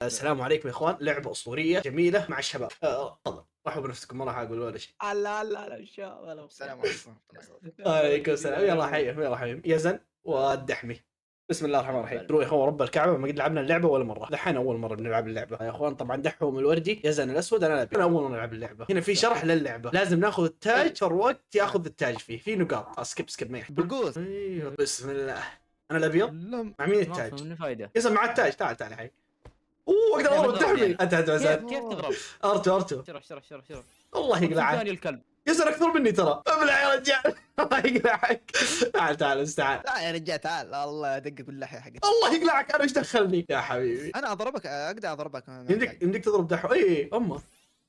السلام عليكم يا اخوان، لعبه اسطوريه جميله مع الشباب. تفضل رحبوا بنفسكم، ما راح اقول ولا شيء. لا ان شاء الله. السلام عليكم ورحمة الله وبركاته. عليكم السلام. يلا حيهم يلا حيهم يزن والدحمي. بسم الله الرحمن الرحيم. روح يا اخوان، رب الكعبه ما قد لعبنا اللعبه ولا مره، دحين اول مره بنلعب اللعبه يا اخوان. طبعا دحوم الوردي، يزن الاسود، انا الابيض. انا اول مره نلعب اللعبه. هنا في شرح للعبه، لازم ناخذ التاج في وقت ياخذ التاج فيه في نقاط. سكيب ما يحتاج. بالقوس. ايوه بسم الله. انا الابيض. لم مع مين ما التاج؟ في منه فايده. يزن مع التاج. تعال حي. اوه اقدر اضرب الدحمي. انت كيف تضرب؟ ارتو شرف الله يقلعك. ثاني الكلب. يزن اكثر مني ترى. ابلع يا رجال. الله يقلعك. تعال استعان. لا يا رجال تعال، الله دقك باللحية حقتك. الله يقلعك، انا ايش دخلني يا حبيبي؟ انا اضربك، اقدر اضربك. يمديك تضرب دحو. اي امه.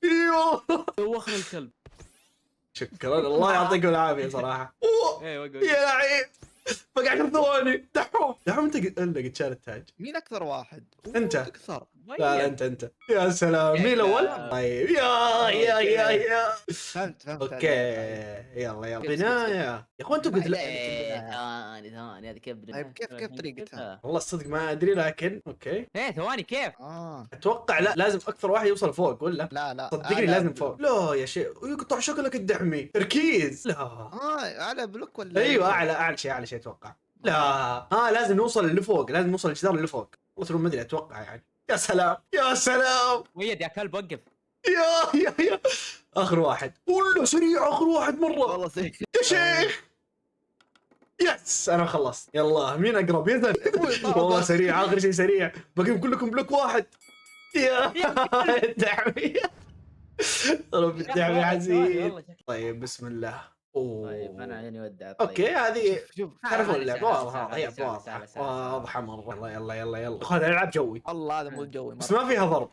اي والله. دوخنا الكلب. شكرا، الله يعطيكم العافيه صراحه. اوه ايوه يا لعيب. بقى 10 ثواني. دحوم انت قد شال التاج. مين اكثر واحد؟ أنت. اكثر. لا انت يا سلام. مين الاول؟ طيب يا فهمت. اوكي يلا بنايه يا اخوان. انتم قلت لا. ثواني هذه كيف طيب كيف طريقتها؟ والله الصدق ما ادري، لكن اوكي ثواني كيف؟ اتوقع لا لازم اكثر واحد يوصل فوق ولا لا صدقني لازم فوق. لا يا شيء يقطع شكلك الدحمي. تركيز. لا اعلى بلوك ولا؟ ايوه اعلى شيء اتوقع. لا لازم نوصل اللي فوق، لازم نوصل الجدار اللي فوق. والله ما ادري، اتوقع يعني. يا سلام ويد يا كلب وقف. يا اخر واحد. ولا سريع اخر واحد مره. والله سيء يا شيخ. يس انا خلصت. يلا مين اقرب؟ يزن. والله سريع، اخر شيء سريع. باقيين كلكم بلوك واحد. يا الدحمي. رب الدحمي حزين. طيب بسم الله. طيب انا عيني ودع. اوكي هذه شوف تعرفون اللعبه واضحه مره. يلا خذ العب جوي. الله هذا مو جوي بس ما فيها ضرب.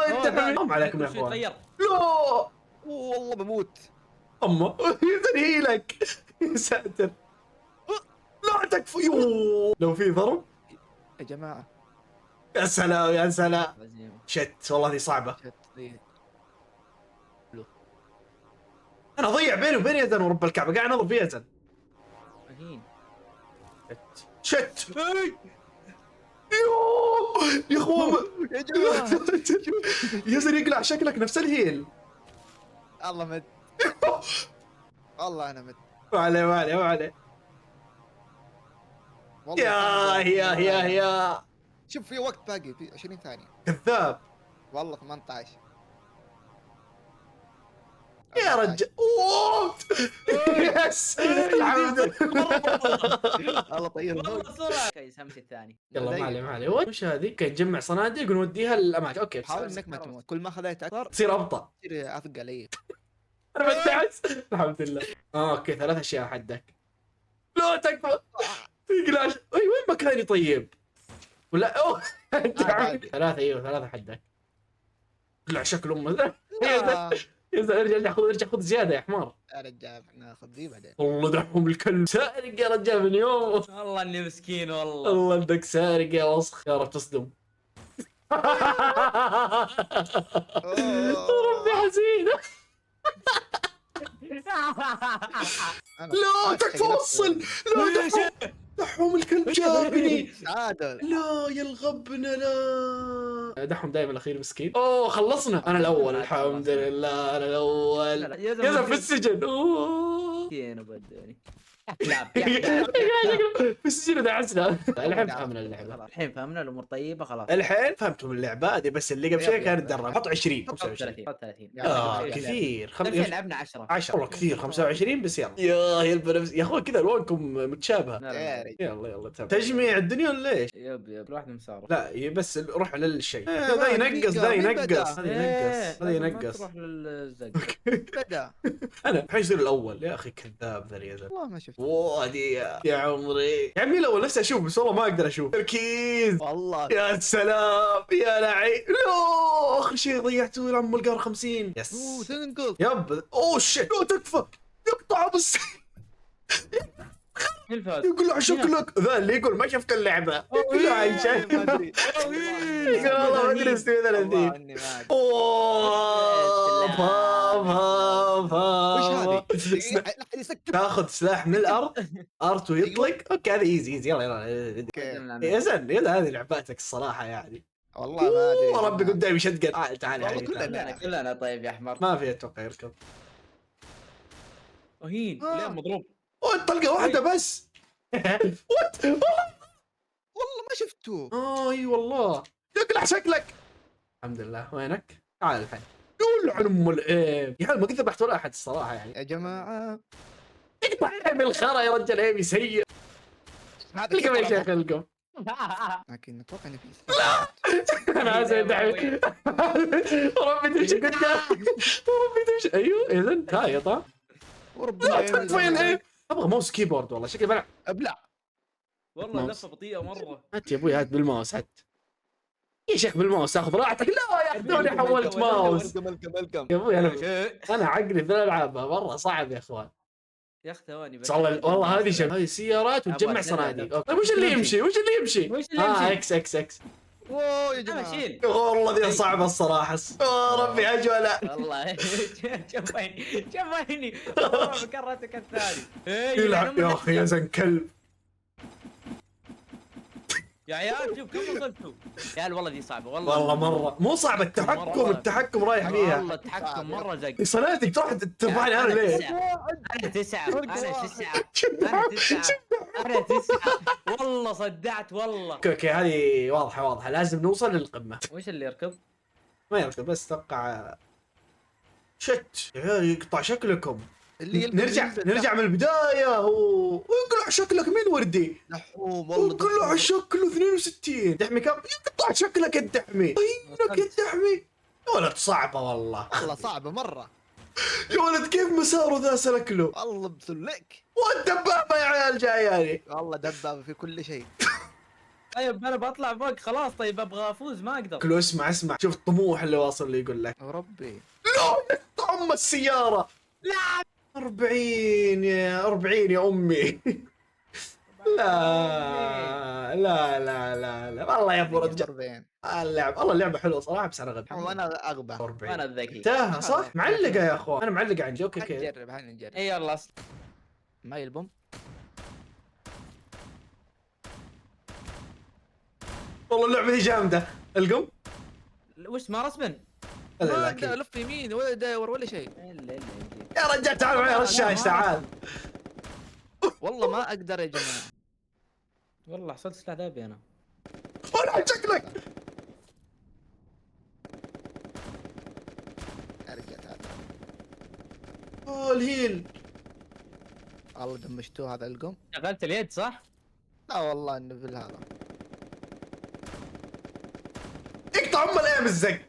الدحمي حرام عليكم يا اخوان. لا والله بموت. اما يزني لك. يا ساتر. لا تكفي. لو في ضرب يا جماعة. يا سلام. شت والله دي صعبة. انا اضيع بيني وبين يزن ورب الكعبة، قاعد انظر في يزن. شت. يا اخوان يا جماعة يزن يقلع شكلك نفس الهيل. الله مت. الله انا مت. ما عليه. يا شوف في وقت باقي، في 20 ثانية. كذاب والله 18. يا رجال. يس الحمد لله. الله طيب. اوكي سمت الثاني. يلا ما عليه. وش هذه؟ كي نجمع صناديق ونوديها للاماكن. اوكي حاول انك ما تموت، كل ما خذيت اكثر تصير ابطأ. تصير اثقل. اي انا بتعس. الحمد لله. اوكي 3 اشياء حدك. لا تكفى. يقلع. وين مكاني طيب؟ ولا اوه 3 حدك. يقلع شكل امه. ارجع خذ زياده يا حمار. يا رجال ناخذ ذي بعدين. والله دحوم الكلب سارق يا رجال من يوم. والله اني مسكين والله. الله انك سارق يا وسخ. يا رب تصدم. ربي حزين. لا تكفى وصل. لا دحوم الكلب جابني. عادل. لا يا الغبنة. لا دحوم دائما الاخير مسكين. اوه خلصنا. انا الاول الحمد لله. انا الاول. يزن في السجن. اوه في السجن دعسنا. الحين فهمنا اللعبة. الحين فهمنا الامور طيبه خلاص. الحين فهمتم اللعبة هذه، بس اللي قبل شوي كان الدرب. حط 20 25. 30 كثير. الحين لعبنا 10 والله كثير 25 بس. يلا يا البنفس يا اخوي كذا الوانكم متشابهه. يلا تجميع الدنيا ولا ايش؟ يب الواحد مساره. لا بس روح للشيء. ذا ينقص هذا ينقص. تروح للزق. بدا. انا الحين يصير الاول يا اخي. كذاب ذا اليزن. والله ما شفت. وادي يا عمري يا عمي. الاول نفسي اشوف بس والله ما اقدر اشوف. تركيز. والله يا سلام يا لعيب. لا اخر شيء ضيعته يا عم القار 50. يس تنقص. يب. اوه شيت. لا تكفى. يقطع بس. يقول له شكلك ذا اللي يقول ما شفت اللعبه. لا شايف. ما ادري. والله ما ادري استوى 30. اوه وش هذه؟ يسكت. تاخذ سلاح من الارض ارت ويطلق. اوكي هذا ايزي ايزي. يلا يا زين يلا هذه لعباتك الصراحه يعني. والله ما ادري. اوه ربي قدامي شتقن. تعال يا والله حبيبي كلنا. تعال. كلنا طيب يا حمار. ما في اتوقع يركض. اهين ليه مضروب. اوه طلقه واحده بس. وات والله ما شفته. اي والله يقلع شكلك. الحمد لله. وينك؟ تعال الحين. قول عن ام الايم يا حال ما قد ذبحت ولا احد الصراحه يعني. يا جماعه اقطع من الخرا يا رجال. ايمي سيء. هذا القم يا كيف شيخ القم. لكن اتوقع انه في انا اسف دعم. ربي تمشي قدام. ربي تمشي. ايوه اذا هاي طا. وربنا فين ايه؟ ابغى ماوس كيبورد والله شكلي بلعب. ابلع. والله لفه بطيئه مره. هات يا ابوي هات بالماوس هات. يا شيخ بالماوس تاخذ راحتك. لا يا اخواني حولت ماوس. القم يا ابوي انا عقلي في الالعاب مره صعب يا اخوان. يا اخي ثواني بس. والله هذه شيء. هذه سيارات وتجمع أبغى صناديق. أتنقل. طيب وش اللي يمشي؟ وش اللي يمشي؟ وش اللي يمشي؟ اكس اكس اكس. اوه يا انا جماعه اشيل. والله ذي صعبه الصراحه. ربي عجوله. والله شوفيني والله بكرتك الثاني. يلعب يا اخي يا زن كلب. يا عيال شوف كم وصلتوا. يا عيال والله دي صعبه والله. والله مره مو صعب. التحكم رايح فيها. والله التحكم مره زق. صناديق تروح ترفعني انا ليه؟ انا تسعة والله صدعت والله. اوكي هذه واضحه لازم نوصل للقمه. وش اللي يركض؟ ما يركض بس اتوقع شت يا عيال يقطع شكلكم. اللي نرجع من البدايه. ويقلع شكلك مين وردي. دحوم والله ويقلع شكله 62. دحمي كم يقطع شكلك الدحمي. طينك الدحمي يا ولد. صعبه والله. والله صعبه مره. يا ولد كيف مساره ذا سلك له. والله بسلك. والدبابه يا عيال جاياني. والله دبابه في كل شيء. طيب انا بطلع فوق خلاص. طيب ابغى افوز ما اقدر. كله اسمع شوف الطموح اللي واصل لي يقول لك. وربي لا ام السياره. لا 40 يا 40 يا امي. لا والله يا ابو رجال اللعب. والله اللعبه حلوه صراحه بس انا غبي. وانا اغبى. 40 انا الذكي. تاهه صح. معلقه يا اخوان. انا معلقه عندي. اوكي نجرب هاي نجرب. اي يلا ما يلبم. والله اللعبه دي جامده. القم. وش ما رسبن. ما أكيد. اقدر الف يمين ولا داور ولا شيء. يا رجال تعال معي رشاش تعال. والله ما اقدر يا جماعه. والله حصلت سلاح ذهبي انا. ولا شكلك. يا رجال تعال. الهيل. والله دمشتوه هذا القم. شغلت اليد صح؟ لا والله انه في هذا. اقطع ام الايم الزق.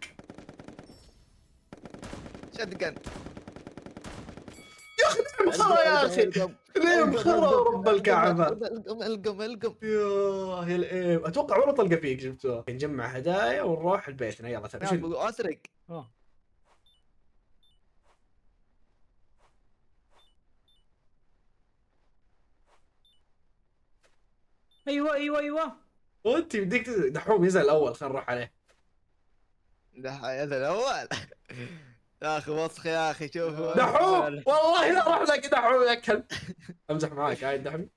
شدقن. يا اخي مخرة يا اخي. ليه مخرة رب الكعبة. القم. يا الايم. اتوقع ولا طلقة فيك جبتوها. نجمع هدايا ونروح لبيتنا. يلا تمام. اسرق. ايوه وانت بديك دحوم ينزل الاول. خلينا نروح عليه. هذا الاول. يا اخي وسخ يا اخي شوفوا. دحوم والله لا راح لك دحوم يا كلب. امزح معاك هاي دحوم.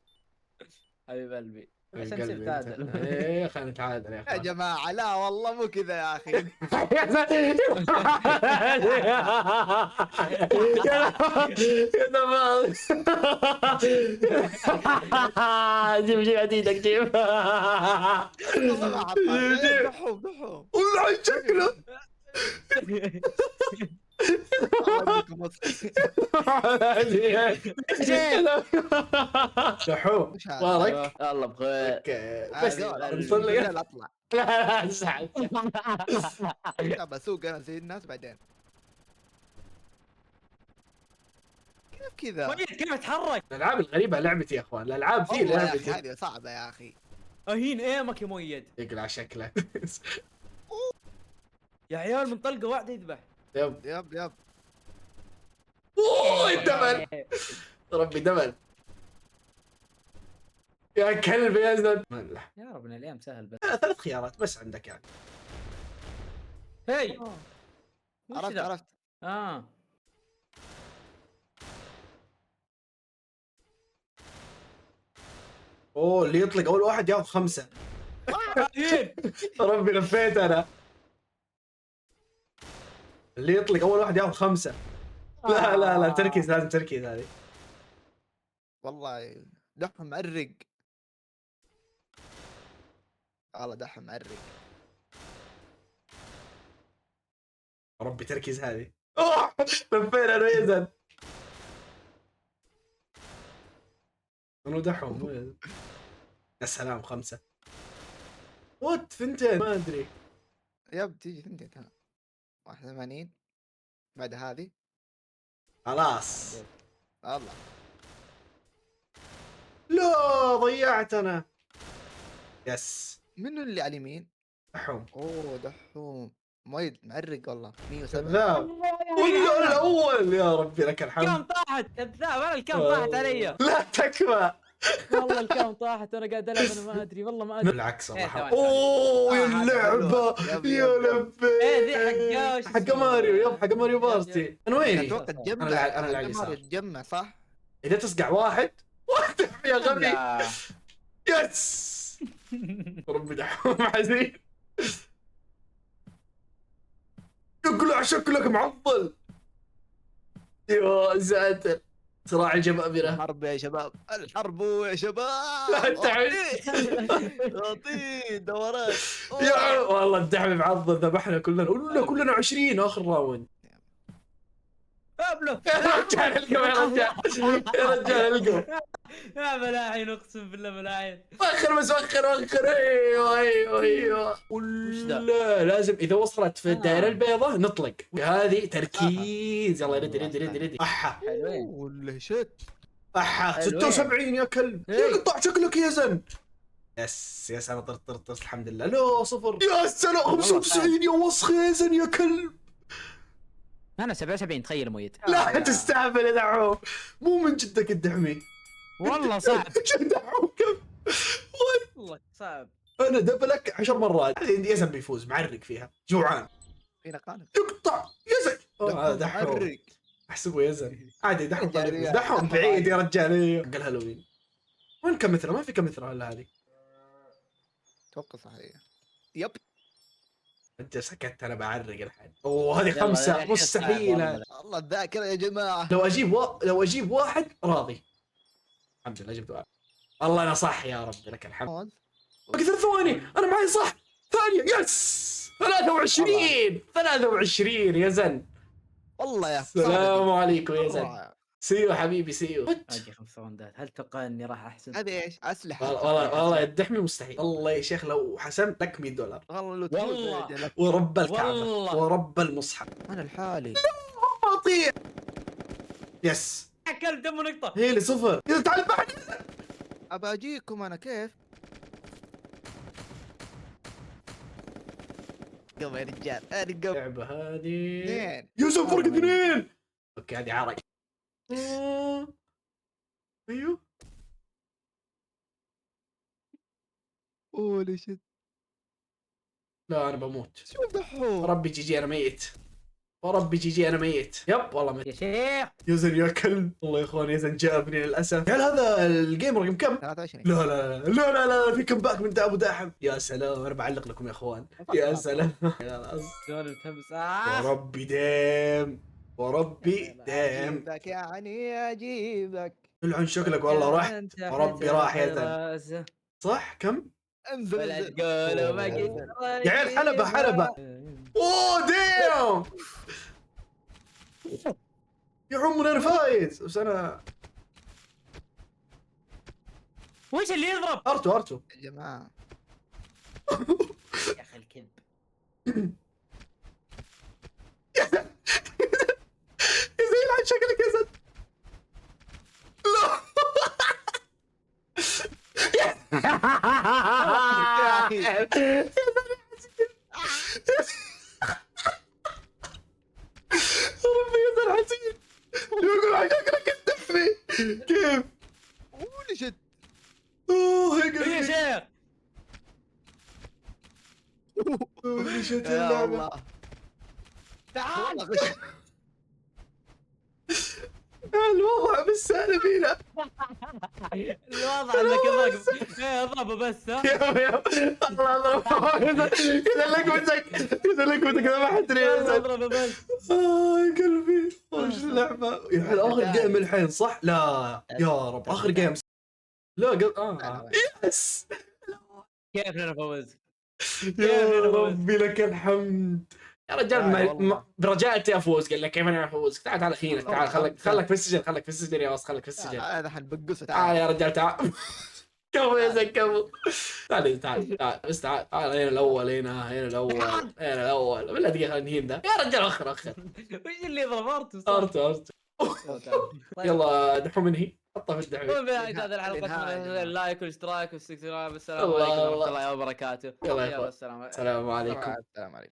حبيب قلبي عشان قلبي تصير تعادل. ايه خلينا نتعادل يا يا اخوان. جماعه لا والله مو كذا يا اخي. جيب عديدك جيب. والله ما عطاني. دحوم. والله شكله. دحوم وارك. يلا بخير. اوكي بس نصلي. لا اطلع. لا اسحب. بسوق انا زي الناس بعدين. كذا كيف اتحرك؟ الالعاب الغريبه لعبتي يا اخوان. الالعاب ذي والله يا لعبتي. اخي هذه صعبه يا اخي. اهين ايمك يا مؤيد. يقلع شكله. يا عيال من طلقه واحده يذبح. يب اوه الدبل. ربي دبل يا كلب يا زلمه. يا رب من الايام سهل بس. 3 خيارات بس عندك يعني. هي عرفت. اوه اللي يطلق اول واحد ياخذ 5. ربي لفيت انا. اللي يطلق اول واحد ياخذ 5. لا لا لا تركيز، لازم تركيز هذه. والله دحهم معرق. والله دحهم معرق. ربي تركيز هذه. اوه لفينا انا ويزن. انا دحوم مو يزن. يا سلام 5. وات ثنتين ما ادري. يب تيجي ثنتين ترى. 81 بعد هذه. خلاص. الله لا ضيعت انا. يس. منو اللي على اليمين؟ دحوم. اوه دحوم مايد معرق والله 107. كذاب. ولا الاول يا ربي لك كم الحمد. طاحت كذاب، انا الكم طاحت علي. لا تكفى. والله الكم طاحت وانا قاعد العب، انا ما ادري والله ما ادري. بالعكس إيه، صراحه. ثواني. اوه يا هذا اللعبه حلوة. يب، يا يب. لبي. ايه ذي حق حق ماريو. يب حق ماريو بارتي. انا ويني؟ اتوقع تجمع. أنا اللي على اليسار. تجمع صح؟ اذا تصقع واحد يا غبي. لا. يس. ربي دحوم حزين. يقلع شكلك معضل. يا ساتر. صراع الجبابرة. الحرب يا شباب، الحرب يا شباب. لا تعال. اعطيه دورات. يا والله الدحم معضل ذبحنا كلنا. ولا كلنا 20 اخر راوند. قابله. يا رجال القوا يا رجال. يا رجال القوا. يا ملاعين اقسم بالله ملاعين. وخر بس وخر. ايوه ايوه ايوه. ذا؟ ولا لازم اذا وصلت في الدائره البيضاء نطلق. هذه تركيز. يلا رد. احا حلوين. ولا شت. احا حلوين. 76 يا كلب. إيه. يقطع شكلك يا زن. يس انا طرت الحمد لله. لا 0. يا سلام 95 يا وسخ يا زن يا كلب. انا 77 تخيل مويت. لا تستهبل يا دحوم. مو من جدك الدحمي. والله صعب. دحوم كم. والله صعب. انا دبلك 10 مرات. يزن بيفوز معرق فيها. جوعان. فينا قانون. يقطع يزن. هذا دحوم. معرق. احسبه يزن. عادي دحوم. رجال. دحوم بعيد يا رجال. حق الهالوين. وين كمثرى؟ ما في كمثرى الا هذه. اتوقع صحيح. يب. انت سكت انا بعرق الحين. اوه هذه يلا، 5 الحين مستحيل. صعب الله الذاكرة يا جماعة. لو اجيب واحد راضي. الحمد لله جبت واحد. والله انا صح يا رب لك الحمد. باقي 3 ثواني. انا معي صح. ثانية يس. 23 يا زن. والله يا السلام عليكم يا زن. والله. سيو حبيبي سيو. اجي 5 راوندات، هل تتوقع اني راح احسن؟ هذه ايش؟ اسلحة. والله الدحمي مستحيل. الله يا شيخ لو حسمت لك $100. والله لو والله. تفوز ورب الكعبة والله. ورب المصحف. انا لحالي. اطيع. يس. كلب دمه نقطة. هي اللي 0. يلا تعال بعد. ابى اجيكم انا كيف؟ قوم يا رجال ارقم. اللعبة هذه 2. يوسف فرق 2. اوكي هذه عرق. ايوه. اوه شت. لا انا بموت. شو دحوم. ربي جي انا ميت. وربي جي انا ميت. يب والله ميت. يا شيخ. يزن يا كلب. والله يا اخوان يزن جابني للاسف. هل هذا الجيم رقم كم؟ 23. لا لا لا لا لا لا في كم باك من ابو داحم. يا سلام انا بعلق لكم يا اخوان. يا سلام. شلون متحمس. وربي دام. وربي دام. اجيبك يعني اجيبك. العن شكلك والله راح. وربي راح يا زن. صح كم؟ انزل ولا انزل. تقولوا ما قلت. يا عيال حلبة. اوه دام. يا عمري انا فايز بس انا. وش اللي يضرب؟ ارتو. يا جماعة يا اخي الكذب. يا زين عن شكلك يا زين. لا. يا اخي. ربي يا زين حزين. يقول عن شكلك الدفي. كيف؟ اوه شت. اوه يا يا شيخ. شت يا اللعبة. الله. تعال. والله غش. الوضع بالسالب هنا. الوضع انك الرقم اضربه بس ها. الله كذا لقمتك كذا لقمتك اذا ما حد ينزل. اضربه بس. يا قلبي وش اللعبة يا حل اخر جيم الحين صح؟ لا يا رب اخر جيم. لا يس كيف انا فوز؟ يا ربي لك الحمد يا رجال. برجالتي افوز. قال لك كيف انا افوز؟ تعال تعال خينك تعال خلك في السجن. خلك في السجن يا وسط. خلك في السجن. هذا حنبقصه تعال تعال. يا رجال تعال. كفو يا زين كفو. تعال تعال تعال بس تعال تعال هنا الاول هنا الاول هنا الاول بالله دقيقه نهين ذا يا رجال. اخر وش اللي ضربته؟ ارت يلا دحوم انهي حطها في الدحوم. وبنهاية هذه الحلقة اللايك والاشتراك والسبسكرايب. السلام الله عليكم الله. ورحمة الله وبركاته. يلا يا يلا اخوان السلام. السلام عليكم. السلام عليكم.